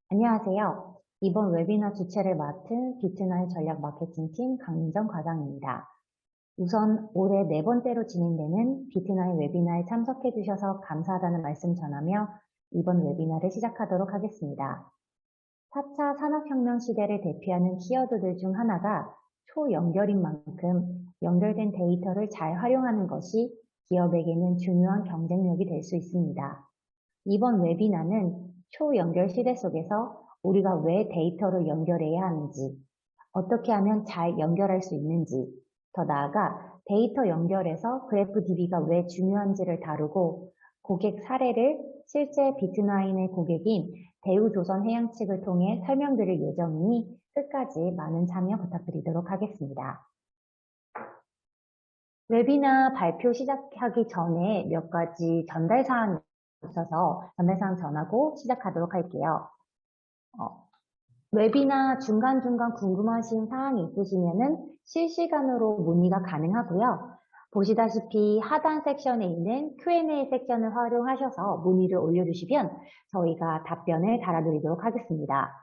안녕하세요. 이번 웨비나 주최를 맡은 비트나의 전략 마케팅팀 강민정 과장입니다. 우선 올해 네 번째로 진행되는 비트나의 웨비나에 참석해 주셔서 감사하다는 말씀 전하며 이번 웨비나를 시작하도록 하겠습니다. 4차 산업혁명 시대를 대표하는 키워드들 중 하나가 초연결인 만큼 연결된 데이터를 잘 활용하는 것이 기업에게는 중요한 경쟁력이 될 수 있습니다. 이번 웨비나는 초연결 시대 속에서 우리가 왜 데이터를 연결해야 하는지, 어떻게 하면 잘 연결할 수 있는지, 더 나아가 데이터 연결에서 그래프 DB가 왜 중요한지를 다루고 고객 사례를 실제 비트나인의 고객인 대우조선해양 측을 통해 설명드릴 예정이니 끝까지 많은 참여 부탁드리도록 하겠습니다. 웨비나 발표 시작하기 전에 몇 가지 전달 사항이 있어서 전달 사항 전하고 시작하도록 할게요. 웨비나 중간중간 궁금하신 사항이 있으시면은 실시간으로 문의가 가능하고요. 보시다시피 하단 섹션에 있는 Q&A 섹션을 활용하셔서 문의를 올려주시면 저희가 답변을 달아드리도록 하겠습니다.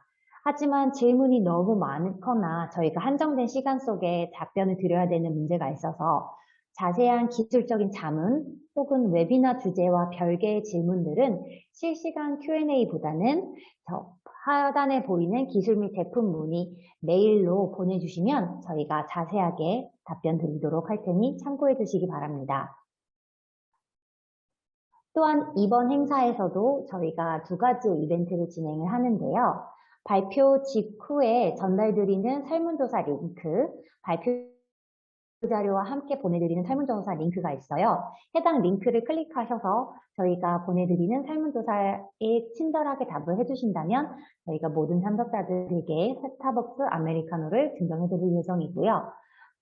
하지만 질문이 너무 많거나 저희가 한정된 시간 속에 답변을 드려야 되는 문제가 있어서 자세한 기술적인 자문 혹은 웨비나 주제와 별개의 질문들은 실시간 Q&A보다는 하단에 보이는 기술 및 제품 문의 메일로 보내주시면 저희가 자세하게 답변 드리도록 할 테니 참고해 주시기 바랍니다. 또한 이번 행사에서도 저희가 두 가지의 이벤트를 진행을 하는데요. 발표 직후에 전달드리는 설문조사 링크, 발표 자료와 함께 보내드리는 설문조사 링크가 있어요. 해당 링크를 클릭하셔서 저희가 보내드리는 설문조사에 친절하게 답을 해주신다면 저희가 모든 참석자들에게 스타벅스 아메리카노를 증정해드릴 예정이고요.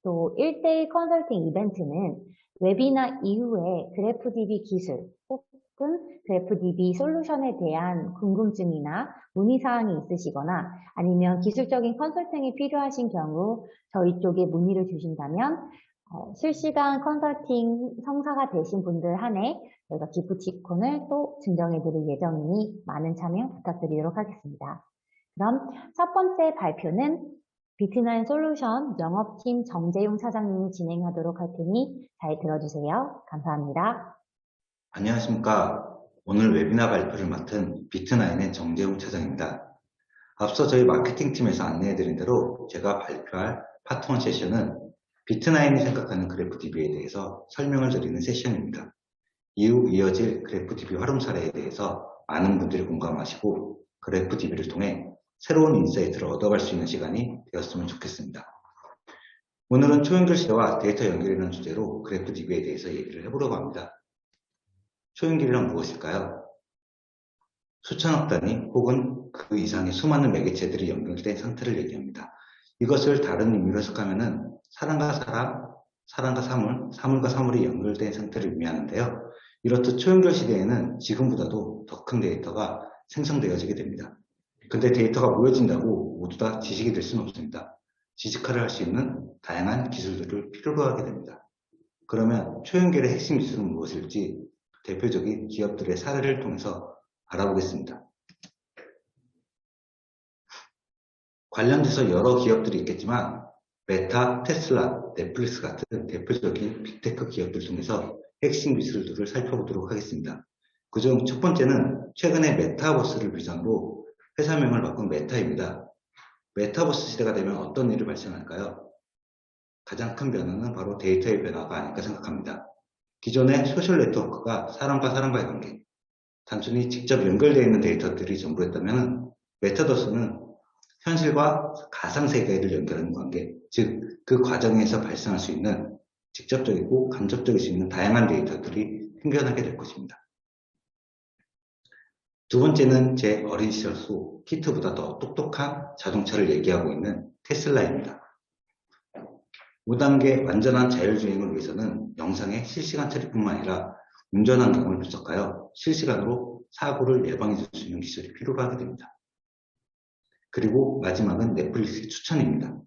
또 1대1 컨설팅 이벤트는 웨비나 이후에 그래프DB 기술 혹은 그래프DB 솔루션에 대한 궁금증이나 문의사항이 있으시거나 아니면 기술적인 컨설팅이 필요하신 경우 저희 쪽에 문의를 주신다면 실시간 컨설팅 성사가 되신 분들 한해 저희가 기프티콘을 또 증정해 드릴 예정이니 많은 참여 부탁드리도록 하겠습니다. 그럼 첫 번째 발표는 비트나인 솔루션 영업팀 정재용 차장님이 진행하도록 할 테니 잘 들어주세요. 감사합니다. 안녕하십니까. 오늘 웨비나 발표를 맡은 비트나인의 정재웅 차장입니다. 앞서 저희 마케팅팀에서 안내해드린 대로 제가 발표할 파트 1 세션은 비트나인이 생각하는 그래프DB에 대해서 설명을 드리는 세션입니다. 이후 이어질 그래프DB 활용 사례에 대해서 많은 분들이 공감하시고 그래프DB를 통해 새로운 인사이트를 얻어갈 수 있는 시간이 되었으면 좋겠습니다. 오늘은 초연결 시대와 데이터 연결이라는 주제로 그래프DB에 대해서 얘기를 해보려고 합니다. 초연결이란 무엇일까요? 수천억 단위 혹은 그 이상의 수많은 매개체들이 연결된 상태를 얘기합니다. 이것을 다른 의미로 해석하면 사람과 사람, 사람과 사물, 사물과 사물이 연결된 상태를 의미하는데요. 이렇듯 초연결 시대에는 지금보다도 더 큰 데이터가 생성되어지게 됩니다. 근데 데이터가 모여진다고 모두 다 지식이 될 수는 없습니다. 지식화를 할 수 있는 다양한 기술들을 필요로 하게 됩니다. 그러면 초연결의 핵심 기술은 무엇일지 대표적인 기업들의 사례를 통해서 알아보겠습니다. 관련돼서 여러 기업들이 있겠지만 메타, 테슬라, 넷플릭스 같은 대표적인 빅테크 기업들 중에서 핵심 기술들을 살펴보도록 하겠습니다. 그중 첫 번째는 최근에 메타버스를 비전으로 회사명을 바꾼 메타입니다. 메타버스 시대가 되면 어떤 일이 발생할까요? 가장 큰 변화는 바로 데이터의 변화가 아닐까 생각합니다. 기존의 소셜 네트워크가 사람과 사람과의 관계, 단순히 직접 연결되어 있는 데이터들이 전부였다면 메타버스는 현실과 가상세계를 연결하는 관계, 즉 그 과정에서 발생할 수 있는 직접적이고 간접적일 수 있는 다양한 데이터들이 생겨나게 될 것입니다. 두 번째는 제 어린 시절 속 키트보다 더 똑똑한 자동차를 얘기하고 있는 테슬라입니다. 5단계 완전한 자율주행을 위해서는 영상의 실시간 처리뿐만 아니라 운전 환경을 분석하여 실시간으로 사고를 예방해 줄 수 있는 기술이 필요로 하게 됩니다. 그리고 마지막은 넷플릭스의 추천입니다.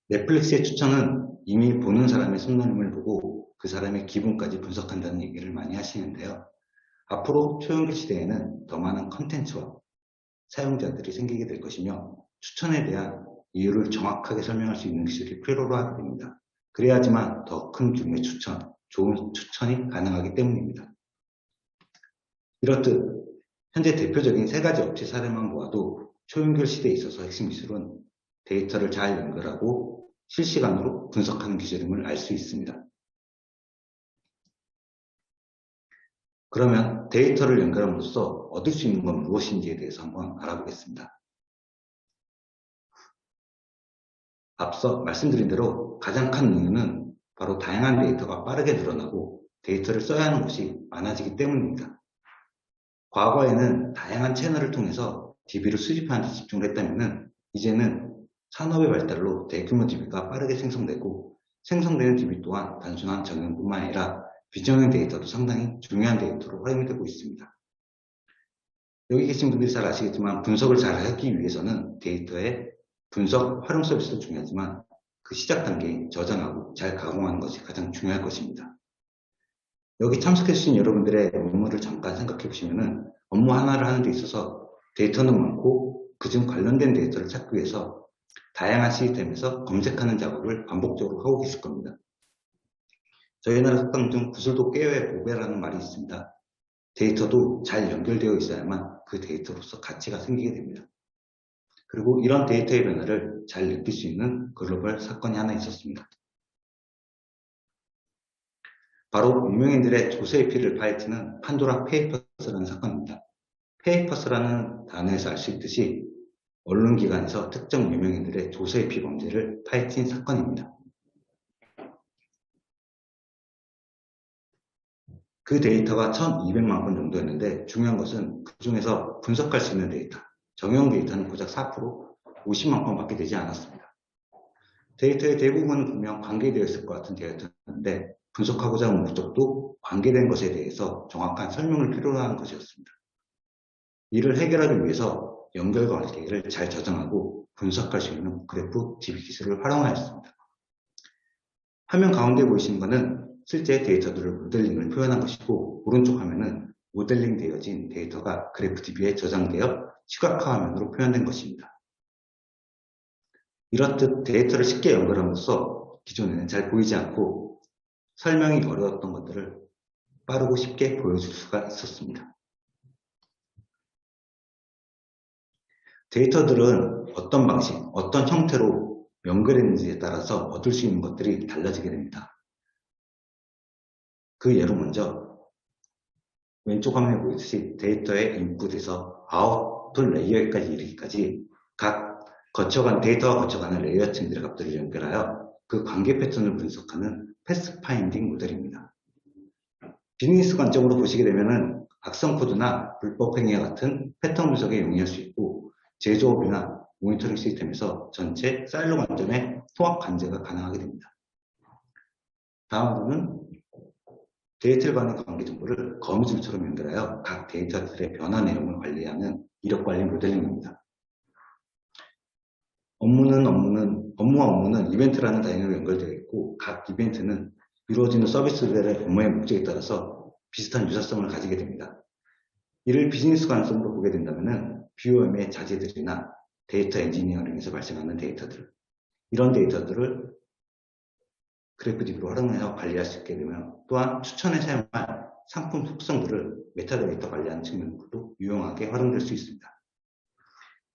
넷플릭스의 추천은 이미 보는 사람의 손놀림을 보고 그 사람의 기분까지 분석한다는 얘기를 많이 하시는데요. 앞으로 초연결 시대에는 더 많은 컨텐츠와 사용자들이 생기게 될 것이며 추천에 대한 이유를 정확하게 설명할 수 있는 기술이 필요로 하게 됩니다. 그래야지만 더 큰 규모의 추천, 좋은 추천이 가능하기 때문입니다. 이렇듯 현재 대표적인 세 가지 업체 사례만 모아도 초연결 시대에 있어서 핵심 기술은 데이터를 잘 연결하고 실시간으로 분석하는 기술임을 알 수 있습니다. 그러면 데이터를 연결함으로써 얻을 수 있는 건 무엇인지에 대해서 한번 알아보겠습니다. 앞서 말씀드린 대로 가장 큰 이유는 바로 다양한 데이터가 빠르게 늘어나고 데이터를 써야 하는 것이 많아지기 때문입니다. 과거에는 다양한 채널을 통해서 DB를 수집하는 데 집중을 했다면 이제는 산업의 발달로 대규모 DB가 빠르게 생성되고 생성되는 DB 또한 단순한 정형뿐만 아니라 비정형 데이터도 상당히 중요한 데이터로 활용이 되고 있습니다. 여기 계신 분들이 잘 아시겠지만 분석을 잘 하기 위해서는 데이터의 분석, 활용 서비스도 중요하지만 그 시작 단계에 저장하고 잘 가공하는 것이 가장 중요할 것입니다. 여기 참석해 주신 여러분들의 업무를 잠깐 생각해 보시면은 업무 하나를 하는 데 있어서 데이터는 많고 그중 관련된 데이터를 찾기 위해서 다양한 시스템에서 검색하는 작업을 반복적으로 하고 계실 겁니다. 저희 나라 속담 중 구슬도 깨어야 보배라는 말이 있습니다. 데이터도 잘 연결되어 있어야만 그 데이터로서 가치가 생기게 됩니다. 그리고 이런 데이터의 변화를 잘 느낄 수 있는 글로벌 사건이 하나 있었습니다. 바로 유명인들의 조세의 피를 파헤치는 판도라 페이퍼스라는 사건입니다. 페이퍼스라는 단어에서 알 수 있듯이 언론기관에서 특정 유명인들의 조세의 피 범죄를 파헤친 사건입니다. 그 데이터가 1200만 건 정도였는데 중요한 것은 그 중에서 분석할 수 있는 데이터, 정형 데이터는 고작 4%, 50만 건밖에 되지 않았습니다. 데이터의 대부분은 분명 관계되어 있을 것 같은 데이터였는데 분석하고자 하는 목적도 관계된 것에 대해서 정확한 설명을 필요로 하는 것이었습니다. 이를 해결하기 위해서 연결 관계를 잘 저장하고 분석할 수 있는 그래프 DB 기술을 활용하였습니다. 화면 가운데 보이시는 것은 실제 데이터들을 모델링을 표현한 것이고 오른쪽 화면은 모델링 되어진 데이터가 그래프 DB에 저장되어 시각화 화면으로 표현된 것입니다. 이렇듯 데이터를 쉽게 연결함으로써 기존에는 잘 보이지 않고 설명이 어려웠던 것들을 빠르고 쉽게 보여줄 수가 있었습니다. 데이터들은 어떤 방식, 어떤 형태로 연결했는지에 따라서 얻을 수 있는 것들이 달라지게 됩니다. 그 예로 먼저 왼쪽 화면에 보이듯이 데이터의 인풋에서 아웃풋 레이어까지 이르기까지 각 데이터가 거쳐가는 레이어층들의 값들을 연결하여 그 관계 패턴을 분석하는 패스파인딩 모델입니다. 비즈니스 관점으로 보시게 되면은 악성 코드나 불법 행위와 같은 패턴 분석에 용이할 수 있고 제조업이나 모니터링 시스템에서 전체 사일로 관점의 통합 관제가 가능하게 됩니다. 다음으로는 데이터 간의 관계 정보를 거미줄처럼 연결하여 각 데이터들의 변화 내용을 관리하는 이력 관리 모델링입니다. 업무와 업무는 이벤트라는 단위로 연결되어 있고 각 이벤트는 이루어지는 서비스들의 업무의 목적에 따라서 비슷한 유사성을 가지게 됩니다. 이를 비즈니스 관점으로 보게 된다면 BOM의 자재들이나 데이터 엔지니어링에서 발생하는 데이터들, 이런 데이터들을 그래프 DB로 활용해서 관리할 수 있게 되면 또한 추천에 사용할 상품 속성들을 메타데이터 관리하는 측면으로도 유용하게 활용될 수 있습니다.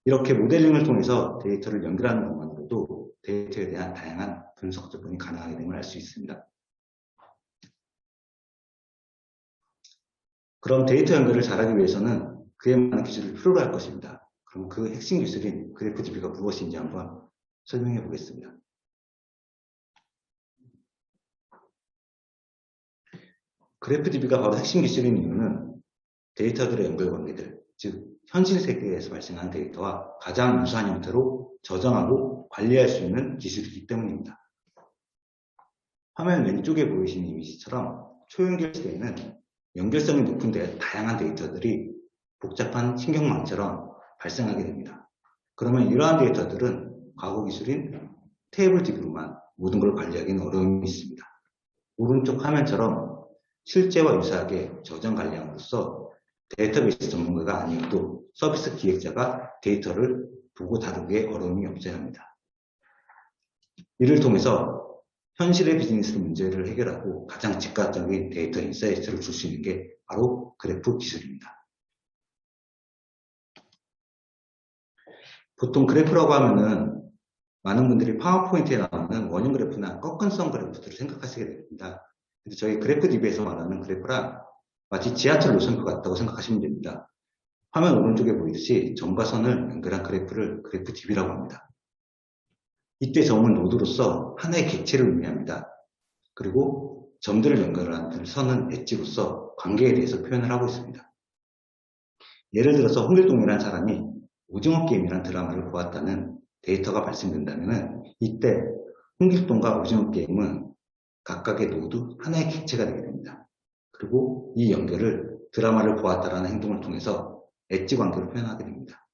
이렇게 모델링을 통해서 데이터를 연결하는 것만으로도 데이터에 대한 다양한 분석 접근이 가능하게 됨을 알 수 있습니다. 그럼 데이터 연결을 잘하기 위해서는 그에 맞는 기술을 필요로 할 것입니다. 그럼 그 핵심 기술인 그래프 DB가 무엇인지 한번 설명해 보겠습니다. 그래프 DB가 바로 핵심 기술인 이유는 데이터들의 연결 관계들, 즉 현실 세계에서 발생하는 데이터와 가장 유사한 형태로 저장하고 관리할 수 있는 기술이기 때문입니다. 화면 왼쪽에 보이시는 이미지처럼 초연결 시대에는 연결성이 높은 다양한 데이터들이 복잡한 신경망처럼 발생하게 됩니다. 그러면 이러한 데이터들은 과거 기술인 테이블 DB로만 모든 걸 관리하기는 어려움이 있습니다. 오른쪽 화면처럼 실제와 유사하게 저장 관리함으로써 데이터베이스 전문가가 아니어도 서비스 기획자가 데이터를 보고 다루기에 어려움이 없어야 합니다. 이를 통해서 현실의 비즈니스 문제를 해결하고 가장 즉각적인 데이터 인사이트를 줄 수 있는 게 바로 그래프 기술입니다. 보통 그래프라고 하면은 많은 분들이 파워포인트에 나오는 원형 그래프나 꺾은성 그래프들을 생각하시게 됩니다. 근데 저희 그래프 DB에서 말하는 그래프란 마치 지하철 노선표 같다고 생각하시면 됩니다. 화면 오른쪽에 보이듯이 점과 선을 연결한 그래프를 그래프 DB라고 합니다. 이때 점은 노드로서 하나의 객체를 의미합니다. 그리고 점들을 연결하는 선은 엣지로서 관계에 대해서 표현을 하고 있습니다. 예를 들어서 홍길동이라는 사람이 오징어 게임이라는 드라마를 보았다는 데이터가 발생된다면 이때 홍길동과 오징어 게임은 각각의 노드 하나의 객체가 되게 됩니다. 그리고 이 연결을 드라마를 보았다라는 행동을 통해서 엣지 관계로 표현하게 됩니다.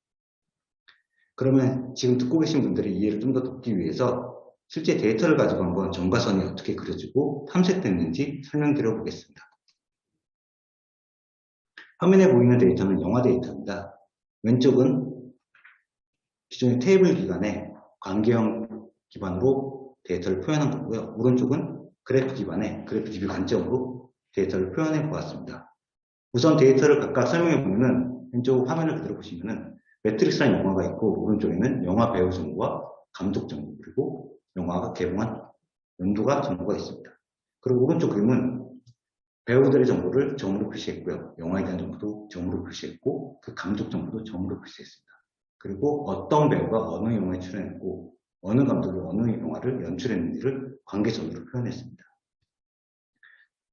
그러면 지금 듣고 계신 분들이 이해를 좀 더 돕기 위해서 실제 데이터를 가지고 한번 점과 선이 어떻게 그려지고 탐색됐는지 설명드려 보겠습니다. 화면에 보이는 데이터는 영화 데이터입니다. 왼쪽은 기존의 테이블 기반의 관계형 기반으로 데이터를 표현한 거고요. 오른쪽은 그래프 기반의 그래프 DB 관점으로 데이터를 표현해 보았습니다. 우선 데이터를 각각 설명해 보면은 왼쪽 화면을 그대로 보시면은 매트릭스라는 영화가 있고 오른쪽에는 영화 배우 정보와 감독 정보 그리고 영화가 개봉한 연도가 정보가 있습니다. 그리고 오른쪽 그림은 배우들의 정보를 점으로 표시했고요. 영화에 대한 정보도 점으로 표시했고 그 감독 정보도 점으로 표시했습니다. 그리고 어떤 배우가 어느 영화에 출연했고 어느 감독이 어느 영화를 연출했는지를 관계점으로 표현했습니다.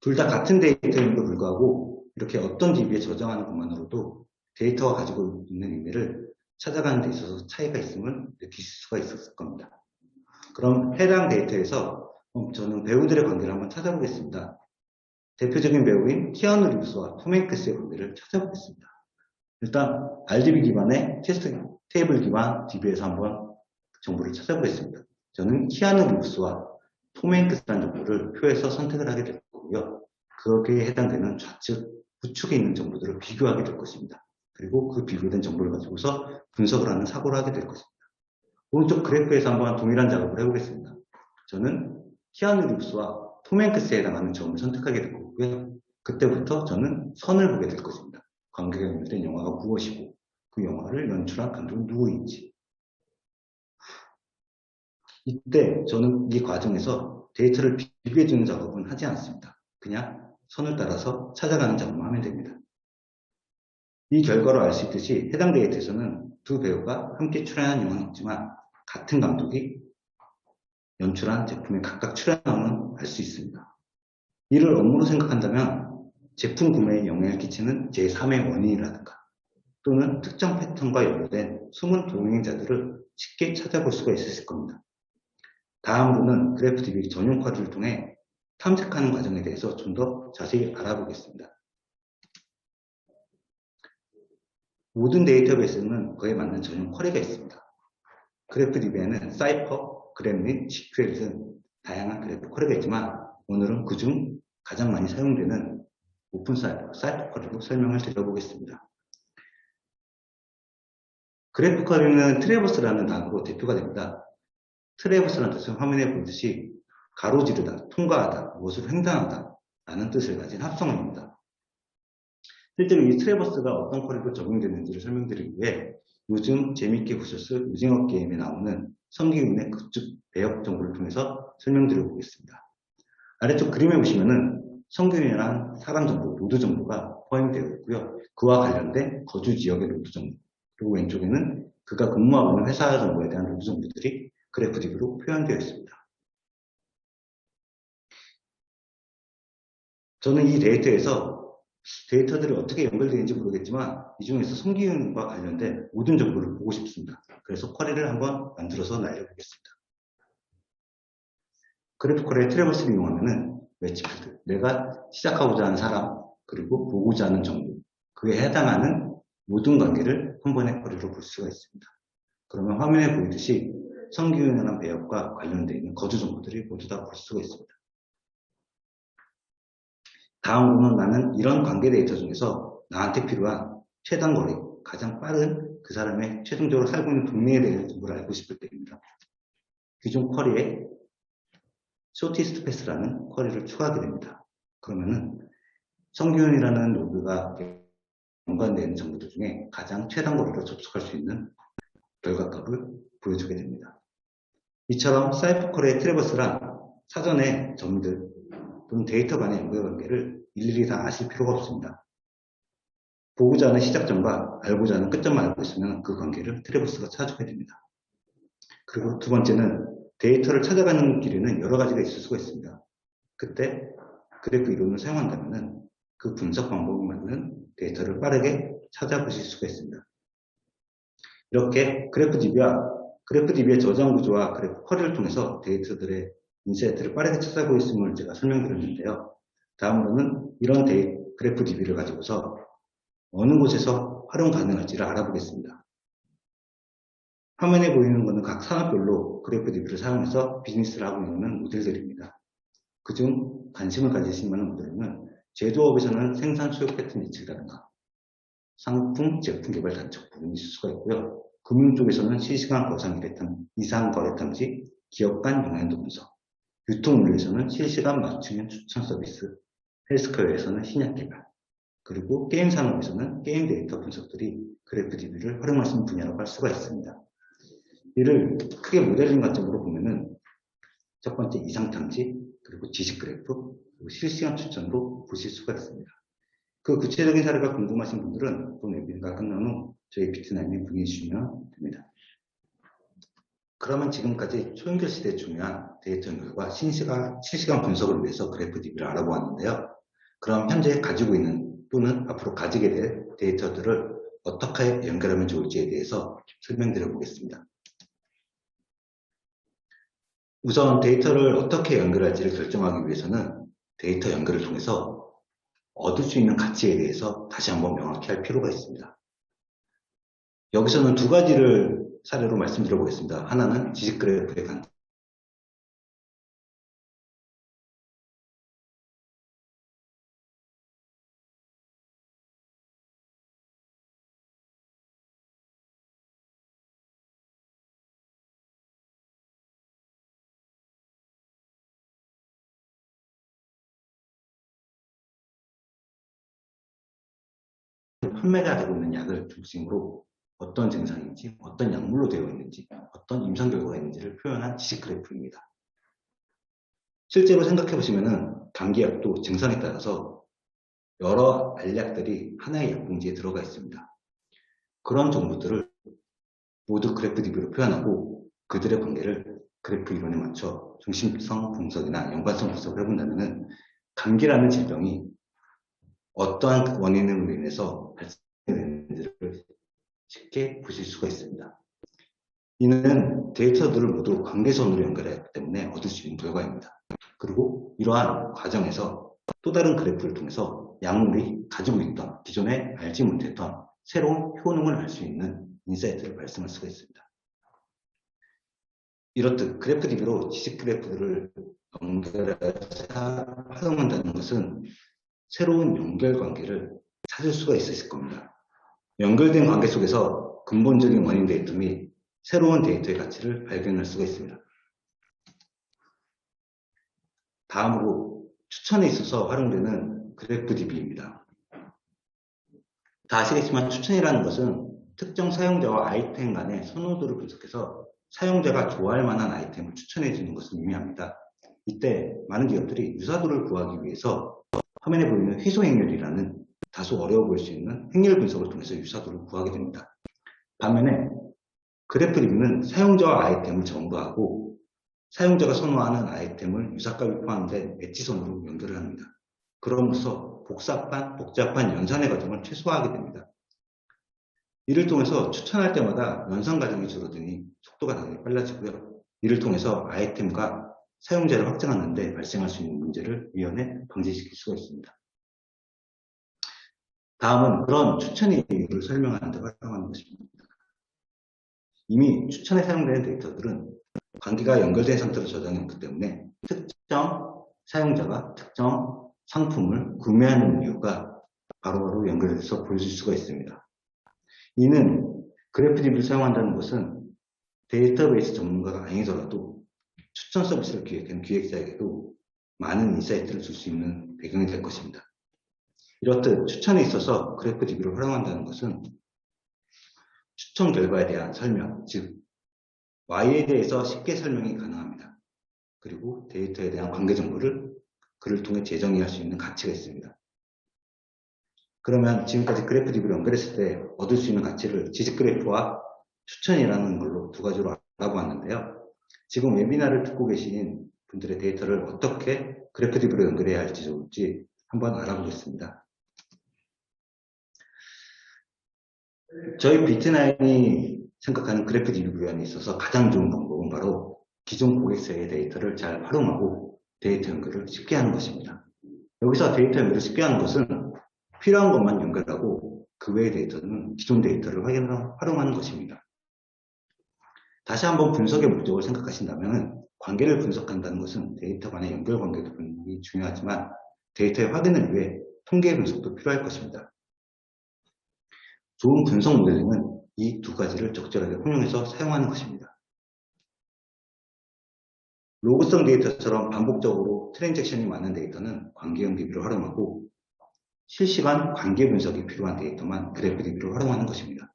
둘 다 같은 데이터임에도 불구하고 이렇게 어떤 DB에 저장하는 것만으로도 데이터가 가지고 있는 의미를 찾아가는 데 있어서 차이가 있음을 느끼실 수가 있었을 겁니다. 그럼 해당 데이터에서 저는 배우들의 관계를 한번 찾아보겠습니다. 대표적인 배우인 키아누 리브스와 톰 행크스의 관계를 찾아보겠습니다. 일단 RDB 기반의 테스트 테이블 기반 DB에서 한번 정보를 찾아보겠습니다. 저는 키아누 리브스와 톰 행크스라는 정보를 표에서 선택을 하게 될 거고요. 거기에 해당되는 좌측, 우측에 있는 정보들을 비교하게 될 것입니다. 그리고 그 비교된 정보를 가지고서 분석을 하는 사고를 하게 될 것입니다. 오른쪽 그래프에서 한번 동일한 작업을 해보겠습니다. 저는 키아누 리브스와 톰 행크스에 해당하는 점을 선택하게 될 거고요. 그때부터 저는 선을 보게 될 것입니다. 관계가 연결된 영화가 무엇이고 그 영화를 연출한 감독은 누구인지. 이때 저는 이 과정에서 데이터를 비교해주는 작업은 하지 않습니다. 그냥 선을 따라서 찾아가는 작업만 하면 됩니다. 이 결과로 알 수 있듯이 해당 데이터에서는 두 배우가 함께 출연한 영화는 없지만 같은 감독이 연출한 제품에 각각 출연함은 알 수 있습니다. 이를 업무로 생각한다면 제품 구매에 영향을 끼치는 제3의 원인이라든가 또는 특정 패턴과 연결된 숨은 동행자들을 쉽게 찾아볼 수가 있을 겁니다. 다음으로는 그래프 DB 전용 쿼리를 통해 탐색하는 과정에 대해서 좀 더 자세히 알아보겠습니다. 모든 데이터베이스는 그에 맞는 전용 쿼리가 있습니다. 그래프 DB에는 사이퍼, 그래프, SQL 등 다양한 그래프 쿼리가 있지만 오늘은 그중 가장 많이 사용되는 오픈 사이퍼 쿼리로 설명을 드려보겠습니다. 그래프 쿼리는 트래버스라는 단어로 대표가 됩니다. 트래버스라는 뜻은 화면에 보듯이 가로지르다, 통과하다, 무엇을 횡단하다 라는 뜻을 가진 합성어입니다. 실제로 이 트래버스가 어떤 쿼리로 적용되는지를 설명드리기 위해 요즘 재밌게 보셨을 오징어 게임에 나오는 성기훈의 급축 배역 정보를 통해서 설명드려 보겠습니다. 아래쪽 그림에 보시면은 성기훈이란 사람 정보, 노드 정보가 포함되어 있고요. 그와 관련된 거주 지역의 노드 정보, 그리고 왼쪽에는 그가 근무하고 있는 회사 정보에 대한 노드 정보들이 그래프 DB로 표현되어 있습니다. 저는 이 데이터에서 데이터들이 어떻게 연결되는지 모르겠지만 이 중에서 성기훈과 관련된 모든 정보를 보고 싶습니다. 그래서 쿼리를 한번 만들어서 날려보겠습니다. 그래프 쿼리의 트래버스를 이용하면은 매치필드, 내가 시작하고자 하는 사람, 그리고 보고자 하는 정보, 그에 해당하는 모든 관계를 한 번의 쿼리로 볼 수가 있습니다. 그러면 화면에 보이듯이 성기훈이라는 배역과 관련되어 있는 거주 정보들이 모두 다 볼 수가 있습니다. 다음으로는 나는 이런 관계 데이터 중에서 나한테 필요한 최단 거리, 가장 빠른 그 사람의 최종적으로 살고 있는 동네에 대한 정보를 알고 싶을 때입니다. 기존 쿼리에 shortest pass라는 쿼리를 추가하게 됩니다. 그러면은 성균이라는 노드가 연관되어 있는 정보들 중에 가장 최단 거리로 접속할 수 있는 결과값을 보여주게 됩니다. 이처럼 사이퍼컬의 트래버스랑 사전에 점들 또는 데이터 간의 연결관계를 일일이 다 아실 필요가 없습니다. 보고자 하는 시작점과 알고자 하는 끝점만 알고 있으면 그 관계를 트래버스가 찾아주게 됩니다. 그리고 두 번째는 데이터를 찾아가는 길에는 여러 가지가 있을 수가 있습니다. 그때 그래프 이론을 사용한다면 그 분석 방법에 맞는 데이터를 빠르게 찾아보실 수가 있습니다. 이렇게 그래프DB의 저장 구조와 그래프 쿼리를 통해서 데이터들의 인사이트를 빠르게 찾아보고 있음을 제가 설명드렸는데요. 다음으로는 이런 그래프DB를 가지고서 어느 곳에서 활용 가능할지를 알아보겠습니다. 화면에 보이는 것은 각 산업별로 그래프DB를 사용해서 비즈니스를 하고 있는 모델들입니다. 그중 관심을 가지실 만한 모델은 제조업에서는 생산 수요 패턴 예측이라든가 상품, 제품 개발 단축 부분이 있을 수가 있고요. 금융 쪽에서는 실시간 이상 거래 탐지, 기업 간 영향도 분석, 유통 물류에서는 실시간 맞춤형 추천 서비스, 헬스케어에서는 신약 개발, 그리고 게임 산업에서는 게임 데이터 분석들이 그래프DB를 활용할 수 있는 분야라고 할 수가 있습니다. 이를 크게 모델링 관점으로 보면은 첫 번째 이상 탐지, 그리고 지식 그래프, 그리고 실시간 추천으로 보실 수가 있습니다. 그 구체적인 사례가 궁금하신 분들은 본 웨비나가 끝난 후 저희 비트나인에 문의 주시면 됩니다. 그러면 지금까지 초연결 시대에 중요한 데이터 연결과 실시간 분석을 위해서 그래프DB를 알아보았는데요. 그럼 현재 가지고 있는 또는 앞으로 가지게 될 데이터들을 어떻게 연결하면 좋을지에 대해서 설명드려 보겠습니다. 우선 데이터를 어떻게 연결할지를 결정하기 위해서는 데이터 연결을 통해서 얻을 수 있는 가치에 대해서 다시 한번 명확히 할 필요가 있습니다. 여기서는 두 가지를 사례로 말씀드려 보겠습니다. 하나는 지식 그래프의 간단 판매가 되고 있는 약을 중심으로 어떤 증상인지, 어떤 약물로 되어 있는지, 어떤 임상 결과가 있는지를 표현한 지식 그래프입니다. 실제로 생각해 보시면은 감기약도 증상에 따라서 여러 알약들이 하나의 약봉지에 들어가 있습니다. 그런 정보들을 모두 그래프DB로 표현하고 그들의 관계를 그래프 이론에 맞춰 중심성 분석이나 연관성 분석을 해본다면 감기라는 질병이 어떠한 원인으로 인해서 발생되는지를 쉽게 보실 수가 있습니다. 이는 데이터들을 모두 관계선으로 연결했기 때문에 얻을 수 있는 결과입니다. 그리고 이러한 과정에서 또 다른 그래프를 통해서 약물이 가지고 있던 기존에 알지 못했던 새로운 효능을 알 수 있는 인사이트를 발생할 수가 있습니다. 이렇듯 그래프DB로 지식 그래프들을 연결해서 활용한다는 것은 새로운 연결관계를 찾을 수가 있으실 겁니다. 연결된 관계 속에서 근본적인 원인 데이터 및 새로운 데이터의 가치를 발견할 수가 있습니다. 다음으로 추천에 있어서 활용되는 그래프DB입니다. 다 아시겠지만 추천이라는 것은 특정 사용자와 아이템 간의 선호도를 분석해서 사용자가 좋아할 만한 아이템을 추천해 주는 것을 의미합니다. 이때 많은 기업들이 유사도를 구하기 위해서 화면에 보이는 회소 행렬이라는 다소 어려워 보일 수 있는 행렬 분석을 통해서 유사도를 구하게 됩니다. 반면에 그래프DB는 사용자와 아이템을 정보하고 사용자가 선호하는 아이템을 유사값이 포함된 엣지선으로 연결을 합니다. 그럼으로써 복잡한 연산의 과정을 최소화하게 됩니다. 이를 통해서 추천할 때마다 연산 과정이 줄어드니 속도가 당연히 빨라지고요. 이를 통해서 아이템과 사용자를 확장하는 데 발생할 수 있는 문제를 미연에 방지시킬 수가 있습니다. 다음은 그런 추천의 이유를 설명하는 데 활용하는 것입니다. 이미 추천에 사용되는 데이터들은 관계가 연결된 상태로 저장했기 때문에 특정 사용자가 특정 상품을 구매하는 이유가 바로바로 연결해서 보여줄 수가 있습니다. 이는 그래프DB를 사용한다는 것은 데이터베이스 전문가가 아니더라도 추천 서비스를 기획한 기획자에게도 많은 인사이트를 줄 수 있는 배경이 될 것입니다. 이렇듯 추천에 있어서 그래프DB를 활용한다는 것은 추천 결과에 대한 설명, 즉 Y에 대해서 쉽게 설명이 가능합니다. 그리고 데이터에 대한 관계 정보를 그를 통해 재정의할 수 있는 가치가 있습니다. 그러면 지금까지 그래프DB를 연결했을 때 얻을 수 있는 가치를 지식그래프와 추천이라는 걸로 두 가지로 알아보았는데요. 지금 웨비나를 듣고 계신 분들의 데이터를 어떻게 그래프DB로 연결해야 할지 좋을지 한번 알아보겠습니다. 저희 비트나인이 생각하는 그래프DB 구현에 있어서 가장 좋은 방법은 바로 기존 고객사의 데이터를 잘 활용하고 데이터 연결을 쉽게 하는 것입니다. 여기서 데이터 연결을 쉽게 하는 것은 필요한 것만 연결하고 그 외의 데이터는 기존 데이터를 활용하는 것입니다. 다시 한번 분석의 목적을 생각하신다면 관계를 분석한다는 것은 데이터 간의 연결 관계도 분명히 중요하지만 데이터의 확인을 위해 통계 분석도 필요할 것입니다. 좋은 분석 모델링은 이 두 가지를 적절하게 혼용해서 사용하는 것입니다. 로그성 데이터처럼 반복적으로 트랜잭션이 많은 데이터는 관계형 DB를 활용하고 실시간 관계 분석이 필요한 데이터만 그래프DB를 활용하는 것입니다.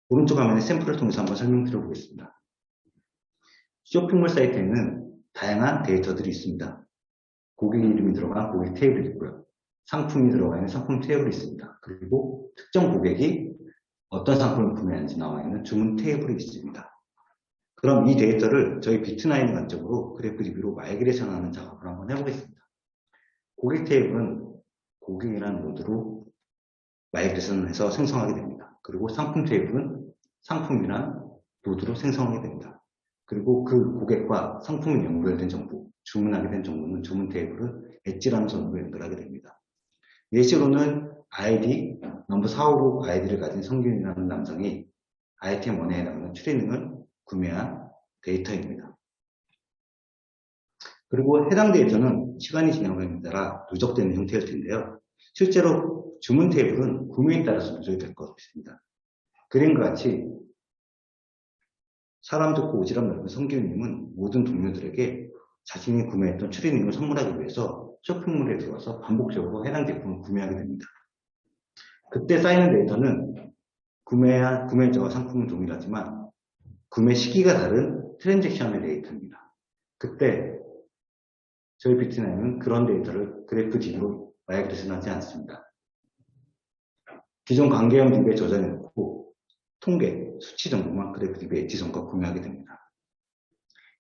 오른쪽 화면에 샘플을 통해서 한번 설명드려 보겠습니다. 쇼핑몰 사이트에는 다양한 데이터들이 있습니다. 고객 이름이 들어간 고객 테이블이 있고요. 상품이 들어가 있는 상품 테이블이 있습니다. 그리고 특정 고객이 어떤 상품을 구매하는지 나와 있는 주문 테이블이 있습니다. 그럼 이 데이터를 저희 비트나인 관점으로 그래프DB로 마이그레이션하는 작업을 한번 해보겠습니다. 고객 테이블은 고객이라는 노드로 마이그레이션을 해서 생성하게 됩니다. 그리고 상품 테이블은 상품이란 노드로 생성하게 됩니다. 그리고 그 고객과 상품이 연결된 정보, 주문하게 된 정보는 주문 테이블을 엣지라는 선으로 연결하게 됩니다. 예시로는 아이디, 넘버 456 아이디를 가진 성균이라는 남성이 아이템 1에 해당하는 추리닝을 구매한 데이터입니다. 그리고 해당 데이터는 시간이 지남에 따라 누적되는 형태일 텐데요. 실제로 주문 테이블은 구매에 따라서 누적이 될 것 같습니다. 그림과 같이 사람 좋고 오지랖 넓은 성규님은 모든 동료들에게 자신이 구매했던 추리닝을 선물하기 위해서 쇼핑몰에 들어와서 반복적으로 해당 제품을 구매하게 됩니다. 그때 쌓이는 데이터는 구매자와 상품은 동일하지만 구매 시기가 다른 트랜잭션의 데이터입니다. 그때 저희 비트나인은 그런 데이터를 그래프DB로 마이그레이션하지 않습니다. 기존 관계형 DB에 저장해놓고 통계, 수치 정보만 그래프DB 엣지선과 구매하게 됩니다.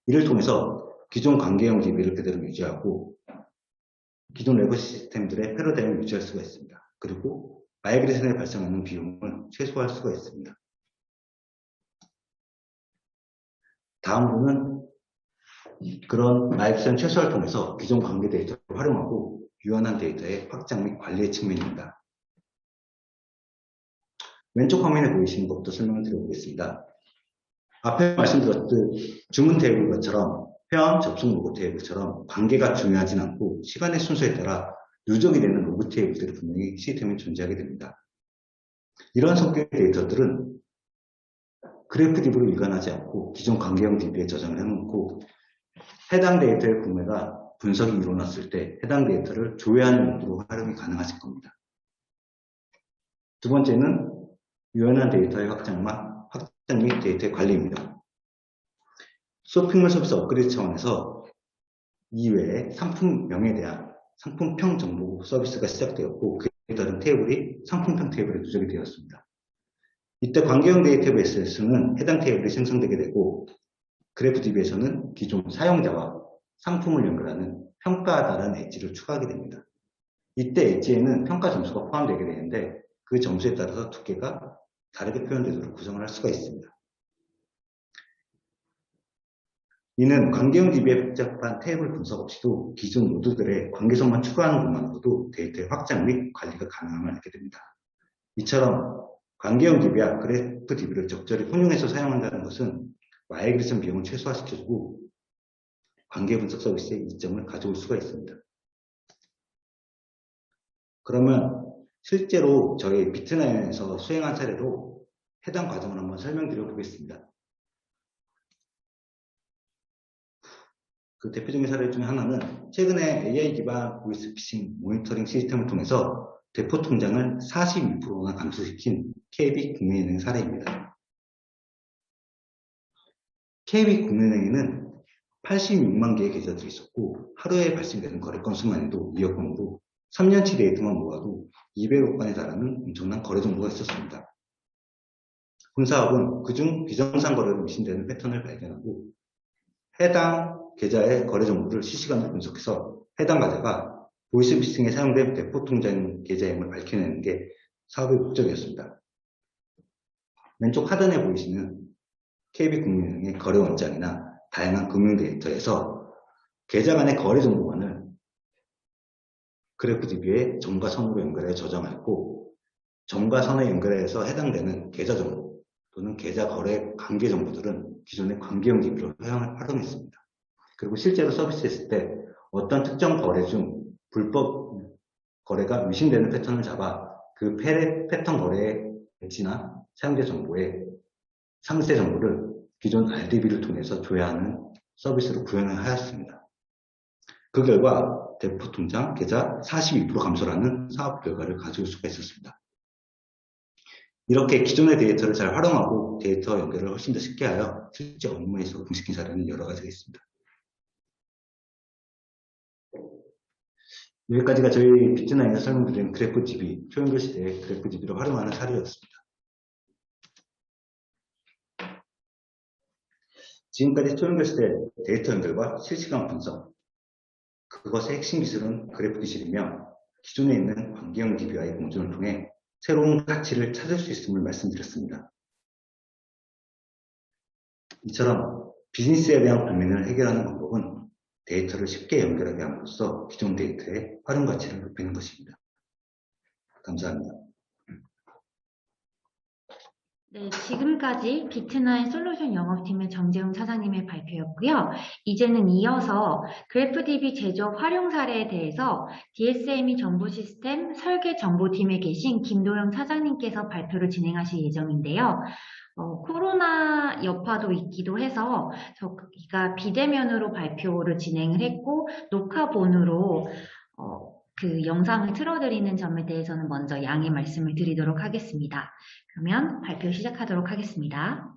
이를 통해서 기존 관계형 DB를 그대로 유지하고 기존 레거시 시스템들의 패러다임을 유지할 수가 있습니다. 그리고 마이그레이션에 발생하는 비용을 최소화할 수가 있습니다. 다음으로는 그런 마이그레이션 최소화를 통해서 기존 관계 데이터를 활용하고 유연한 데이터의 확장 및 관리의 측면입니다. 왼쪽 화면에 보이시는 것부터 설명을 드려보겠습니다. 앞에 말씀드렸듯 주문 테이블처럼 회원 접속 로그 테이블처럼 관계가 중요하진 않고 시간의 순서에 따라 누적이 되는 로그 테이블들이 분명히 시스템에 존재하게 됩니다. 이런 성격의 데이터들은 그래프DB로 일관하지 않고 기존 관계형 DB에 저장을 해놓고 해당 데이터의 구매가 분석이 일어났을 때 해당 데이터를 조회하는 용도로 활용이 가능하실 겁니다. 두 번째는 유연한 데이터의 확장 및 데이터의 관리입니다. 쇼핑몰 서비스 업그레이드 차원에서 이외에 상품명에 대한 상품평 정보 서비스가 시작되었고 그에 따른 테이블이 상품평 테이블에 누적이 되었습니다. 이때 관계형 데이터베이스에서는 해당 테이블이 생성되게 되고 그래프DB에서는 기존 사용자와 상품을 연결하는 평가다라는 엣지를 추가하게 됩니다. 이때 엣지에는 평가 점수가 포함되게 되는데 그 점수에 따라서 두께가 다르게 표현되도록 구성을 할 수가 있습니다. 이는 관계형 DB에 복잡한 테이블 분석 없이도 기존 노드들의 관계성만 추가하는 것만으로도 데이터의 확장 및 관리가 가능함을 알게 됩니다. 이처럼 관계형 DB와 그래프DB를 적절히 혼용해서 사용한다는 것은 마이그레이션 비용을 최소화시켜주고 관계 분석 서비스의 이점을 가져올 수가 있습니다. 그러면 실제로 저희 비트나인에서 수행한 사례로 해당 과정을 한번 설명드려 보겠습니다. 그 대표적인 사례 중에 하나는 최근에 AI 기반 보이스피싱 모니터링 시스템을 통해서 대포 통장을 42%나 감소시킨 KB국민은행 사례입니다. KB국민은행에는 86만 개의 계좌들이 있었고 하루에 발생되는 거래 건수만 해도 2억 건으로 3년치 데이터만 모아도 200억 건에 달하는 엄청난 거래 정보가 있었습니다. 본사업은 그중 비정상 거래로 의심되는 패턴을 발견하고 해당 계좌의 거래 정보를 실시간으로 분석해서 해당 가자가 보이스피싱에 사용된 대포 통장 계좌임을 밝혀내는 게 사업의 목적이었습니다. 왼쪽 하단에 보이시는 KB국민은행의 거래 원장이나 다양한 금융 데이터에서 계좌 간의 거래 정보만을 그래프DB에 점과 선으로 연결해 저장하였고, 점과 선에 연결해서 해당되는 계좌 정보 또는 계좌 거래 관계 정보들은 기존의 관계형 DB로 활용했습니다. 그리고 실제로 서비스했을 때 어떤 특정 거래 중 불법 거래가 의심되는 패턴을 잡아 그 패턴 거래의 배치나 사용자 정보의 상세 정보를 기존 RDB를 통해서 조회하는 서비스로 구현을 하였습니다. 그 결과 대포 통장 계좌 42% 감소라는 사업 결과를 가져올 수가 있었습니다. 이렇게 기존의 데이터를 잘 활용하고 데이터 연결을 훨씬 더 쉽게 하여 실제 업무에서 공식인 사례는 여러 가지가 있습니다. 여기까지가 저희 비트나인에서 설명드린 그래프DB, 초연결 시대의 그래프DB를 활용하는 사례였습니다. 지금까지 초연결 시대 데이터 연결과 실시간 분석, 그것의 핵심 기술은 그래프기술이며 기존에 있는 관계형 DB와의 공존을 통해 새로운 가치를 찾을 수 있음을 말씀드렸습니다. 이처럼 비즈니스에 대한 고민을 해결하는 방법은 데이터를 쉽게 연결하게 함으로써 기존 데이터의 활용 가치를 높이는 것입니다. 감사합니다. 네, 지금까지 비트나인 솔루션 영업팀의 정재웅 차장님의 발표였고요. 이제는 이어서 그래프DB 제조업 활용 사례에 대해서 DSME 정보시스템 설계정보팀에 계신 김도영 차장님께서 발표를 진행하실 예정인데요. 코로나 여파도 있기도 해서 저희가 비대면으로 발표를 진행을 했고 녹화본으로 그 영상을 틀어드리는 점에 대해서는 먼저 양해 말씀을 드리도록 하겠습니다. 그러면 발표 시작하도록 하겠습니다.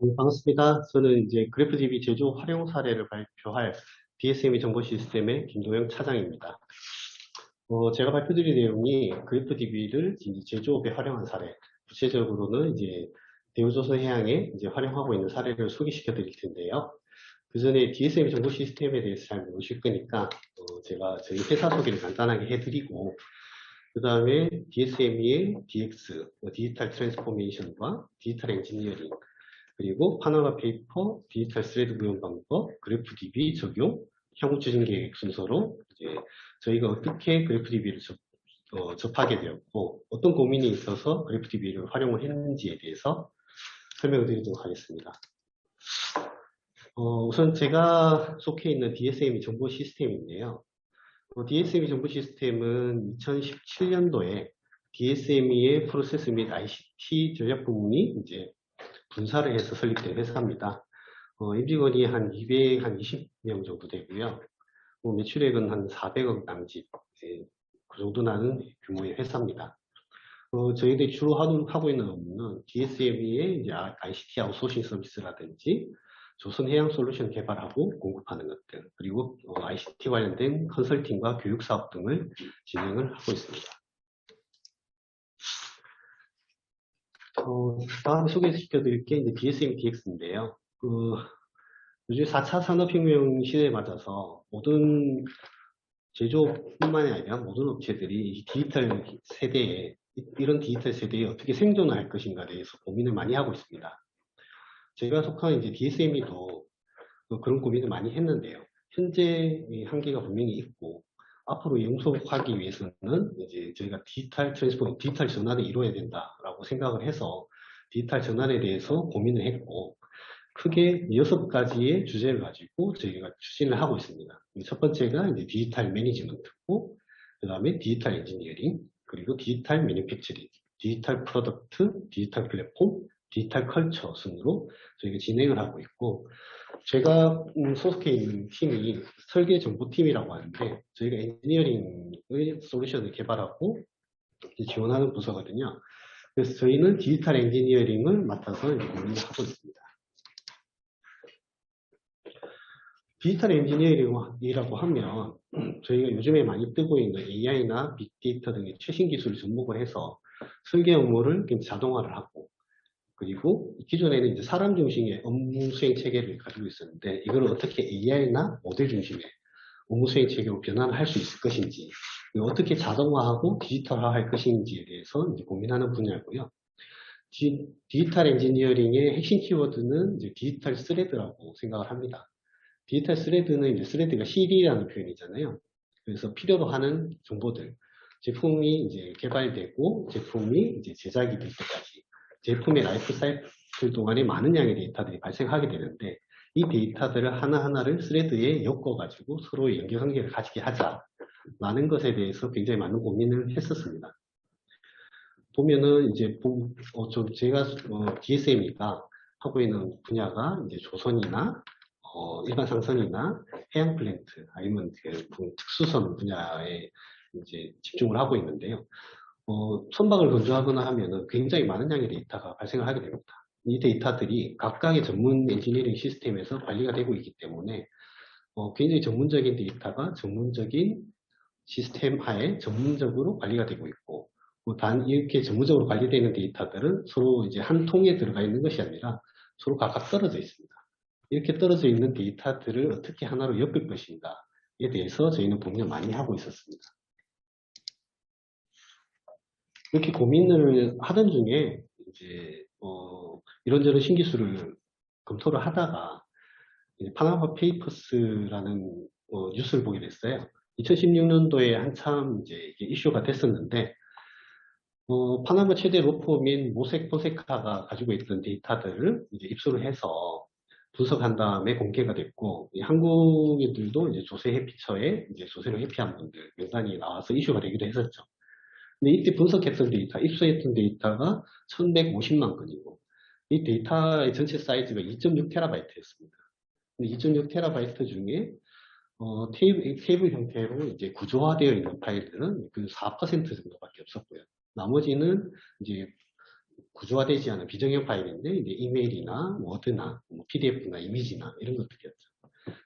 네, 반갑습니다. 저는 이제 그래프DB 제조 활용 사례를 발표할 DSME 정보 시스템의 김도영 차장입니다. 제가 발표드릴 내용이 그래프DB를 제조업에 활용한 사례, 구체적으로는 이제 대우조선해양에 이제 활용하고 있는 사례를 소개시켜 드릴 텐데요. 그 전에 DSME 정보 시스템에 대해서 잘 모르실 거니까 제가 저희 회사 소개를 간단하게 해드리고 그 다음에 DSME의 DX, 디지털 트랜스포메이션과 디지털 엔지니어링, 그리고 파노라 페이퍼, 디지털 스레드 구현 방법, 그래프DB 적용, 향후 추진 계획 순서로 이제 저희가 어떻게 그래프DB를 접하게 되었고 어떤 고민이 있어서 그래프DB를 활용을 했는지에 대해서 설명을 드리도록 하겠습니다. 우선 제가 속해 있는 DSME 정보 시스템인데요. DSME 정보 시스템은 2017년도에 DSME의 프로세스 및 ICT 전략 부문이 이제 분사를 해서 설립된 회사입니다. 임직원이 한 220명 정도 되고요. 매출액은 한 400억 남짓, 그 정도 나는 규모의 회사입니다. 저희들이 주로 하고 있는 업무는 DSME의 이제 ICT 아웃소싱 서비스라든지 조선해양 솔루션 개발하고 공급하는 것들, 그리고 ICT 관련된 컨설팅과 교육 사업 등을 진행을 하고 있습니다. 다음 소개시켜드릴 게 이제 DSME DX인데요. 요즘 4차 산업혁명 시대에 맞아서 모든 제조업뿐만이 아니라 모든 업체들이 디지털 세대에, 이런 디지털 세대에 어떻게 생존을 할 것인가에 대해서 고민을 많이 하고 있습니다. 제가 속한 이제 DSME도 그런 고민을 많이 했는데요. 현재 한계가 분명히 있고 앞으로 영속하기 위해서는 이제 저희가 디지털 트랜스포메이션, 디지털 전환을 이루어야 된다라고 생각을 해서 디지털 전환에 대해서 고민을 했고 크게 6가지의 주제를 가지고 저희가 추진을 하고 있습니다. 첫 번째가 이제 디지털 매니지먼트고 그 다음에 디지털 엔지니어링, 그리고 디지털 매니팩처링, 디지털 프로덕트, 디지털 플랫폼, 디지털 컬처 순으로 저희가 진행을 하고 있고, 제가 소속해 있는 팀이 설계 정보팀이라고 하는데, 저희가 엔지니어링의 솔루션을 개발하고 지원하는 부서거든요. 그래서 저희는 디지털 엔지니어링을 맡아서 이제 운영을 하고 있습니다. 디지털 엔지니어링이라고 하면 저희가 요즘에 많이 뜨고 있는 AI나 빅데이터 등의 최신 기술을 접목을 해서 설계 업무를 자동화를 하고, 그리고 기존에는 이제 사람 중심의 업무 수행 체계를 가지고 있었는데, 이걸 어떻게 AI나 모델 중심의 업무 수행 체계로 변환할 수 있을 것인지, 어떻게 자동화하고 디지털화할 것인지에 대해서 이제 고민하는 분야고요. 디지털 엔지니어링의 핵심 키워드는 이제 디지털 스레드라고 생각을 합니다. 디지털 스레드는 이제 스레드가 CD라는 표현이잖아요. 그래서 필요로 하는 정보들, 제품이 이제 개발되고 제품이 이제 제작이 될 때까지 제품의 라이프 사이클 동안에 많은 양의 데이터들이 발생하게 되는데, 이 데이터들을 하나하나를 스레드에 엮어가지고 서로의 연결관계를 가지게 하자라는 것에 대해서 굉장히 많은 고민을 했었습니다. 보면은 이제 제가 DSM이가 하고 있는 분야가 이제 조선이나 일반 상선이나 해양 플랜트 아니면 그 특수선 분야에 이제 집중을 하고 있는데요. 선박을 건조하거나 하면은 굉장히 많은 양의 데이터가 발생을 하게 됩니다. 이 데이터들이 각각의 전문 엔지니어링 시스템에서 관리가 되고 있기 때문에 굉장히 전문적인 데이터가 전문적인 시스템 하에 전문적으로 관리가 되고 있고, 단 이렇게 전문적으로 관리되는 데이터들은 서로 이제 한 통에 들어가 있는 것이 아니라 서로 각각 떨어져 있습니다. 이렇게 떨어져 있는 데이터들을 어떻게 하나로 엮을 것인가에 대해서 저희는 고민을 많이 하고 있었습니다. 이렇게 고민을 하던 중에 이제 이런저런 신기술을 검토를 하다가 파나마 페이퍼스라는 뉴스를 보게 됐어요. 2016년도에 한참 이제 이게 이슈가 됐었는데, 파나마 최대 로펌인 모색 폰세카가 가지고 있던 데이터들을 이제 입수를 해서 분석한 다음에 공개가 됐고, 한국인들도 이제 조세 회피처에 이제 조세를 회피한 분들 명단이 나와서 이슈가 되기도 했었죠. 근데 이때 분석했던 데이터, 입수했던 데이터가 1150만 건이고, 이 데이터의 전체 사이즈가 2.6TB였습니다. 2.6TB 중에 테이블 형태로 이제 구조화되어 있는 파일들은 그 4% 정도밖에 없었고요. 나머지는 이제 구조화되지 않은 비정형 파일인데, 이제 이메일이나 워드나 PDF나 이미지나 이런 것들이었죠.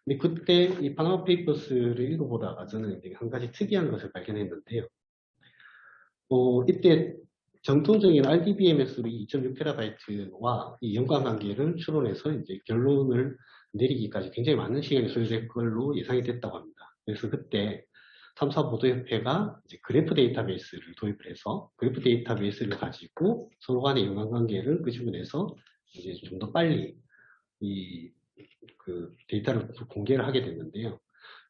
근데 그때 이 파나마 페이퍼스를 읽어보다가 저는 이제 한 가지 특이한 것을 발견했는데요. 이때 정통적인 RDBMS로 2.6TB와 이 연관관계를 추론해서 이제 결론을 내리기까지 굉장히 많은 시간이 소요될 걸로 예상이 됐다고 합니다. 그래서 그때 탐사보도협회가 이제 그래프 데이터베이스를 도입을 해서 그래프 데이터베이스를 가지고 서로 간의 연관관계를 끄집어내서 이제 좀 더 빨리 그 데이터를 공개를 하게 됐는데요.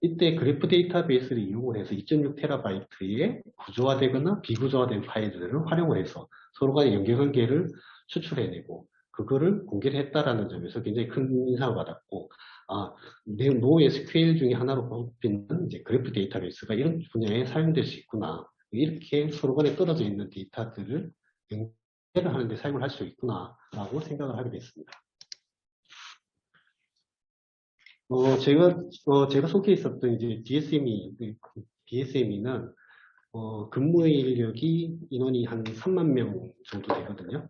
이때 그래프 데이터베이스를 이용을 해서 2.6TB의 구조화되거나 비구조화된 파일들을 활용을 해서 서로 간의 연결관계를 추출해내고 그거를 공개를 했다라는 점에서 굉장히 큰 인상을 받았고, NoSQL 중에 하나로 뽑히는 이제 그래프 데이터베이스가 이런 분야에 사용될 수 있구나. 이렇게 서로 간에 떨어져 있는 데이터들을 연결을 하는데 사용을 할 수 있구나라고 생각을 하게 됐습니다. 제가 속해 있었던 이제 DSME는 근무 인력이 인원이 한 3만 명 정도 되거든요.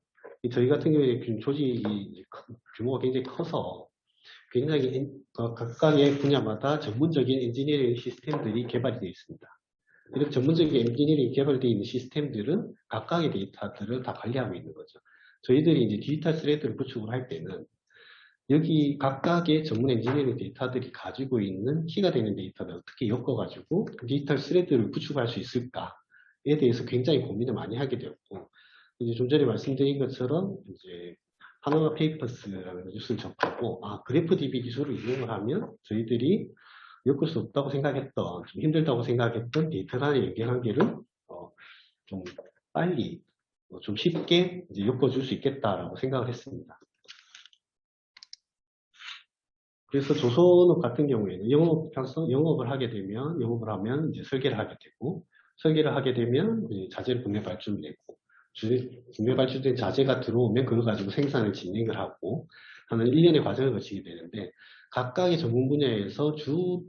저희 같은 경우에 조직이 규모가 굉장히 커서 굉장히 각각의 분야마다 전문적인 엔지니어링 시스템들이 개발이 되어 있습니다. 이렇게 전문적인 엔지니어링이 개발되어 있는 시스템들은 각각의 데이터들을 다 관리하고 있는 거죠. 저희들이 이제 디지털 스레드를 구축을 할 때는 여기 각각의 전문 엔지니어링 데이터들이 가지고 있는 키가 되는 데이터를 어떻게 엮어가지고 디지털 스레드를 구축할 수 있을까에 대해서 굉장히 고민을 많이 하게 되었고, 이제 좀 전에 말씀드린 것처럼 이제 파나마 페이퍼스라는 뉴스를 접하고 그래프DB 기술을 이용을 하면 저희들이 엮을 수 없다고 생각했던, 좀 힘들다고 생각했던 데이터 간의 연결관계를 좀 빨리 좀 쉽게 이제 엮어줄 수 있겠다라고 생각을 했습니다. 그래서 조선업 같은 경우에는 영업을 하게 되면, 영업을 하면 이제 설계를 하게 되고, 설계를 하게 되면 자재를 국내 발주를 내고 국내 발주된 자재가 들어오면 그걸 가지고 생산을 진행을 하고 하는 일련의 과정을 거치게 되는데 각각의 전문 분야에서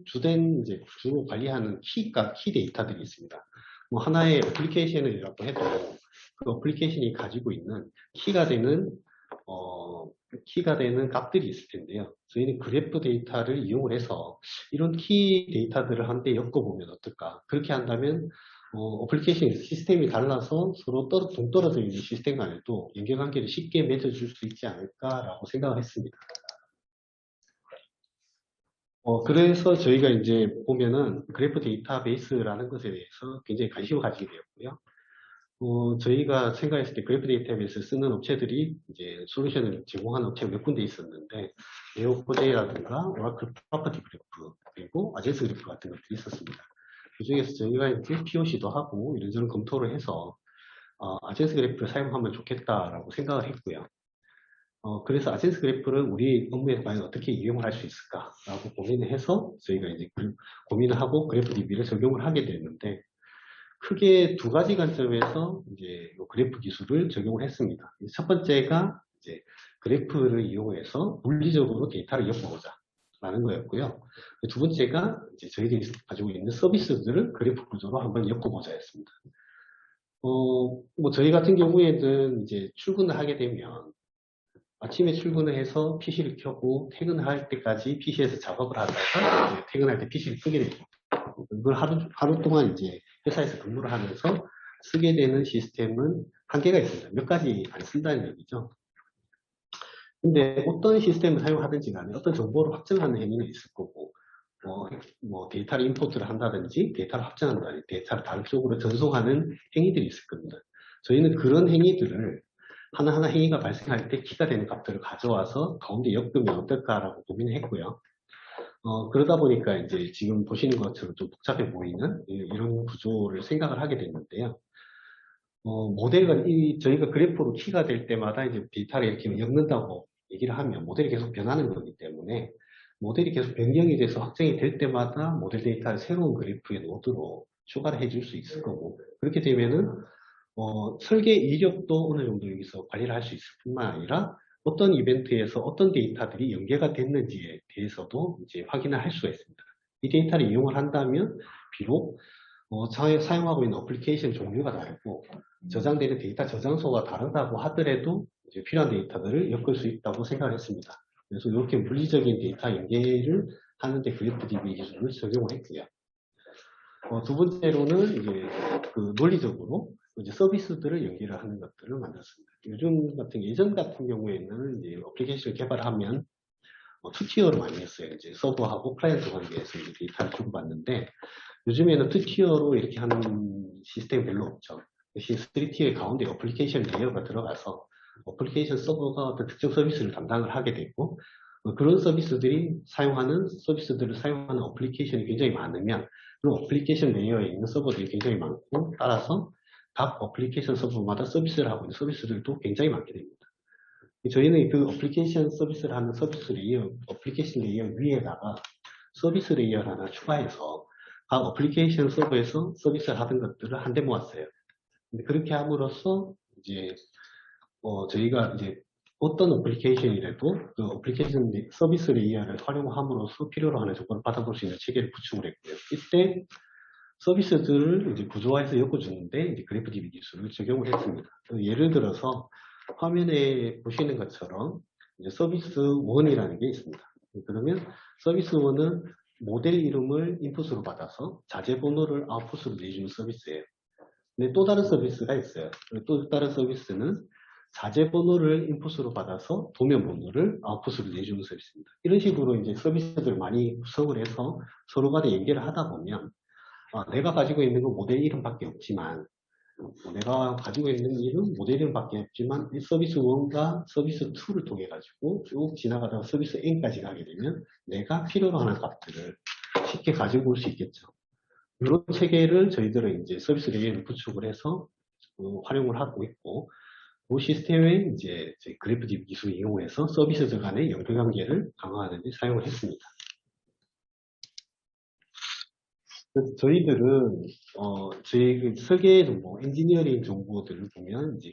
주된 이제 주로 관리하는 키 데이터들이 있습니다. 뭐 하나의 어플리케이션이라고 해도 그 어플리케이션이 가지고 있는 키가 되는 값들이 있을 텐데요. 저희는 그래프 데이터를 이용을 해서 이런 키 데이터들을 한데 엮어보면 어떨까? 그렇게 한다면 어플리케이션 시스템이 달라서 서로 동떨어져 있는 시스템 간에도 연결관계를 쉽게 맺어줄 수 있지 않을까라고 생각을 했습니다. 그래서 저희가 이제 보면은 그래프 데이터베이스라는 것에 대해서 굉장히 관심을 가지게 되었고요. 저희가 생각했을 때 그래프 데이터베이스 쓰는 업체들이 이제 솔루션을 제공하는 업체가 몇 군데 있었는데 네오4j라든가 오라클 프로퍼티 그래프 그리고 아젠스 그래프 같은 것들이 있었습니다. 그 중에서 저희가 이제 POC도 하고 이런저런 검토를 해서 아젠스 그래프를 사용하면 좋겠다라고 생각을 했고요. 그래서 아젠스 그래프를 우리 업무에 과연 어떻게 이용을 할 수 있을까라고 고민을 해서 저희가 이제 고민을 하고 그래프 DB를 적용을 하게 됐는데 크게 두 가지 관점에서 이제 그래프 기술을 적용을 했습니다. 첫 번째가 이제 그래프를 이용해서 물리적으로 데이터를 엮어보자 라는 거였고요. 두 번째가 이제 저희들이 가지고 있는 서비스들을 그래프 구조로 한번 엮어보자 했습니다. 뭐 저희 같은 경우에는 이제 출근을 하게 되면 아침에 출근을 해서 PC를 켜고 퇴근할 때까지 PC에서 작업을 하다가 이제 퇴근할 때 PC를 끄게 됩니다. 이걸 하루 동안 이제 회사에서 근무를 하면서 쓰게 되는 시스템은 한계가 있습니다. 몇 가지 안 쓴다는 얘기죠. 근데 어떤 시스템을 사용하든지 간에 어떤 정보를 확정하는 행위는 있을 거고, 뭐 데이터를 임포트를 한다든지 데이터를 확정한다든지 데이터를 다른 쪽으로 전송하는 행위들이 있을 겁니다. 저희는 그런 행위들을 하나하나 행위가 발생할 때 키가 되는 값들을 가져와서 가운데 엮으면 어떨까라고 고민을 했고요. 그러다 보니까 이제 지금 보시는 것처럼 좀 복잡해 보이는 이런 구조를 생각을 하게 됐는데요. 저희가 그래프로 키가 될 때마다 이제 데이터를 이렇게 엮는다고 얘기를 하면 모델이 계속 변하는 거기 때문에 모델이 계속 변경이 돼서 확정이 될 때마다 모델 데이터를 새로운 그래프의 노드로 추가를 해줄 수 있을 거고 그렇게 되면은 설계 이력도 어느 정도 여기서 관리를 할 수 있을 뿐만 아니라 어떤 이벤트에서 어떤 데이터들이 연계가 됐는지에 대해서도 이제 확인을 할 수가 있습니다. 이 데이터를 이용을 한다면 비록 사용하고 있는 어플리케이션 종류가 다르고 저장되는 데이터 저장소가 다르다고 하더라도 이제 필요한 데이터들을 엮을 수 있다고 생각을 했습니다. 그래서 이렇게 물리적인 데이터 연계를 하는데 그래프DB 기술을 적용을 했고요. 두 번째로는 이제 그 논리적으로 이제 서비스들을 연계를 하는 것들을 만들었습니다. 예전 같은 경우에는 이제 어플리케이션을 개발하면 2티어로 많이 했어요. 이제 서버하고 클라이언트 관계에서 이제 데이터를 주고받는데 요즘에는 2티어로 이렇게 하는 시스템이 별로 없죠. 역시 3티어의 가운데 어플리케이션 레이어가 들어가서 어플리케이션 서버가 어떤 특정 서비스를 담당을 하게 되고 그런 서비스들을 사용하는 어플리케이션이 굉장히 많으면 그런 어플리케이션 레이어에 있는 서버들이 굉장히 많고 따라서 각 어플리케이션 서버마다 서비스를 하고 있는 서비스들도 굉장히 많게 됩니다. 저희는 그 어플리케이션 서비스를 하는 어플리케이션 레이어 위에다가 서비스 레이어를 하나 추가해서 각 어플리케이션 서버에서 서비스를 하던 것들을 한데 모았어요. 근데 그렇게 함으로써 이제 저희가 이제 어떤 어플리케이션이라도 그 어플리케이션 서비스 레이어를 활용함으로써 필요로 하는 조건을 받아볼 수 있는 체계를 구축을 했고요. 이때 서비스들을 이제 구조화해서 엮어주는데 이제 그래프DB 기술을 적용을 했습니다. 예를 들어서 화면에 보시는 것처럼 이제 서비스 1이라는 게 있습니다. 그러면 서비스 1은 모델 이름을 인풋으로 받아서 자재 번호를 아웃풋으로 내주는 서비스예요. 근데 또 다른 서비스가 있어요. 또 다른 서비스는 자재 번호를 인풋으로 받아서 도면 번호를 아웃풋으로 내주는 서비스입니다. 이런 식으로 이제 서비스들을 많이 구성을 해서 서로 간에 연계를 하다 보면 내가 가지고 있는 건 모델 이름밖에 없지만 내가 가지고 있는 이름 모델 이름밖에 없지만 이 서비스 1과 서비스 2를 통해 가지고 쭉 지나가다가 서비스 N까지 가게 되면 내가 필요로 하는 값들을 쉽게 가지고 올 수 있겠죠. 이런 체계를 저희들은 이제 서비스 레이어를 구축을 해서 활용을 하고 있고 그 시스템에 이제 그래프DB 기술을 이용해서 서비스들 간의 연결관계를 강화하는 데 사용을 했습니다. 그래서 저희들은 저희 그 설계 정보, 엔지니어링 정보들을 보면 이제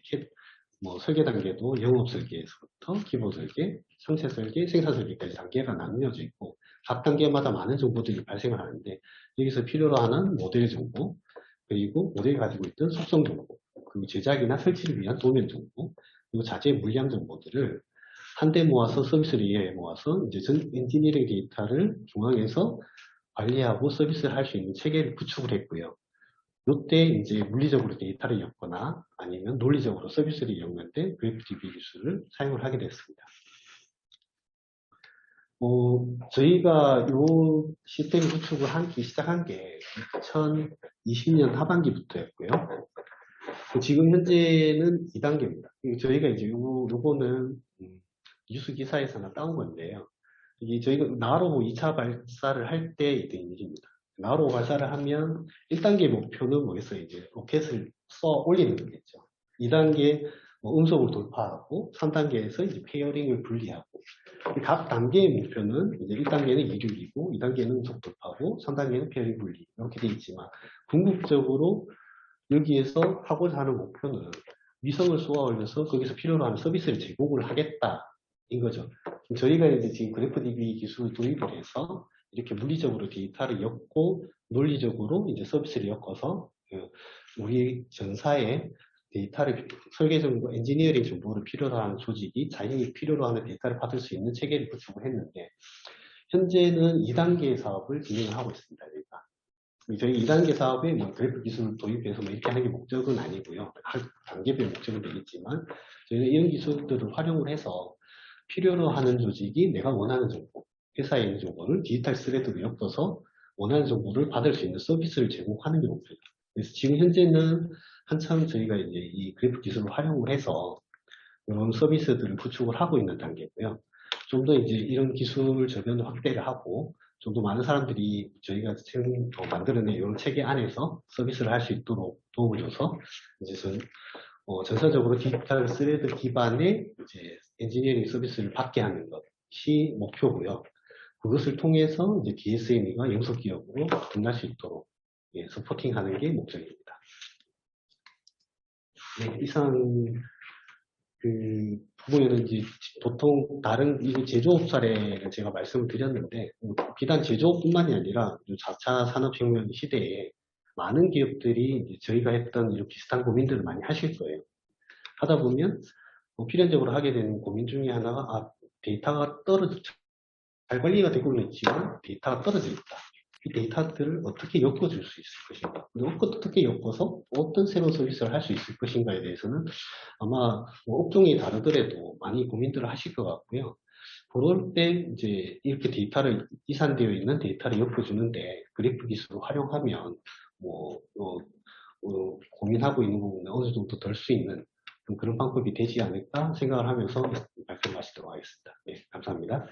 뭐 설계 단계도 영업 설계에서부터 기본 설계, 상세 설계, 생산 설계까지 단계가 나뉘어져 있고 각 단계마다 많은 정보들이 발생을 하는데 여기서 필요로 하는 모델 정보, 그리고 모델이 가지고 있던 속성 정보, 그리고 제작이나 설치를 위한 도면 정보, 그리고 자재 물량 정보들을 한데 모아서 서비스를 이해해 모아서 이제 전 엔지니어링 데이터를 중앙에서 관리하고 서비스를 할 수 있는 체계를 구축을 했고요. 이때 이제 물리적으로 데이터를 엮거나 아니면 논리적으로 서비스를 엮는 데 그래프DB 기술을 사용을 하게 됐습니다. 저희가 이 시스템 구축을 시작한 게 2020년 하반기부터였고요. 지금 현재는 2단계입니다. 저희가 이제 요거는 뉴스 기사에서나 따온 건데요. 이게 저희가 나로 2차 발사를 할 때 있던 이미지입니다. 나로 발사를 하면 1단계 목표는 뭐겠어요? 이제 로켓을 쏘아 올리는 거겠죠. 2단계 음속을 돌파하고 3단계에서 이제 페어링을 분리하고 각 단계의 목표는 이제 1단계는 이륙이고 2단계는 음속 돌파고 3단계는 페어링 분리 이렇게 되어 있지만 궁극적으로 여기에서 하고자 하는 목표는 위성을 쏘아 올려서 거기서 필요로 하는 서비스를 제공을 하겠다 인 거죠. 저희가 이제 지금 그래프DB 기술을 도입을 해서 이렇게 물리적으로 데이터를 엮고 논리적으로 이제 서비스를 엮어서 우리 전사에 데이터를 설계 정보, 엔지니어링 정보를 필요로 하는 조직이 자신이 필요로 하는 데이터를 받을 수 있는 체계를 구축을 했는데 현재는 2단계 사업을 진행을 하고 있습니다. 저희 2단계 사업에 뭐 그래프 기술을 도입해서 뭐 이렇게 하는 게 목적은 아니고요. 단계별 목적은 되겠지만 저희는 이런 기술들을 활용을 해서 필요로 하는 조직이 내가 원하는 정보, 회사에 있는 정보를 디지털 스레드로 엮어서 원하는 정보를 받을 수 있는 서비스를 제공하는 게 목표입니다. 그래서 지금 현재는 한참 저희가 이제 이 그래프 기술을 활용을 해서 이런 서비스들을 구축을 하고 있는 단계고요. 좀 더 이제 이런 기술 저변을 확대를 하고 좀 더 많은 사람들이 저희가 지금 만들어낸 이런 체계 안에서 서비스를 할 수 있도록 도움을 줘서 이제 전사적으로 디지털 스레드 기반의 이제 엔지니어링 서비스를 받게 하는 것이 목표고요. 그것을 통해서 이제 DSME가 영속기업으로 끝날 수 있도록 서포팅하는 게 목적입니다. 네, 이상 그 부분에는 이제 보통 다른 제조업 사례를 제가 말씀을 드렸는데 비단 제조업뿐만이 아니라 4차 산업혁명 시대에 많은 기업들이 이제 저희가 했던 이런 비슷한 고민들을 많이 하실 거예요. 하다 보면 필연적으로 하게 되는 고민 중에 하나가 데이터가 잘 관리가 되고는 있지만 데이터가 떨어져 있다. 이 데이터들을 어떻게 엮어줄 수 있을 것인가, 어떻게 엮어서 어떤 새로운 서비스를 할 수 있을 것인가에 대해서는 아마 뭐 업종이 다르더라도 많이 고민들을 하실 것 같고요. 그럴 때 이제 이렇게 데이터를 이산되어 있는 데이터를 엮어주는데 그래프 기술을 활용하면 고민하고 있는 부분은 어느 정도 덜 수 있는 그런 방법이 되지 않을까 생각을 하면서 발표를 마치도록 하겠습니다. 네, 감사합니다.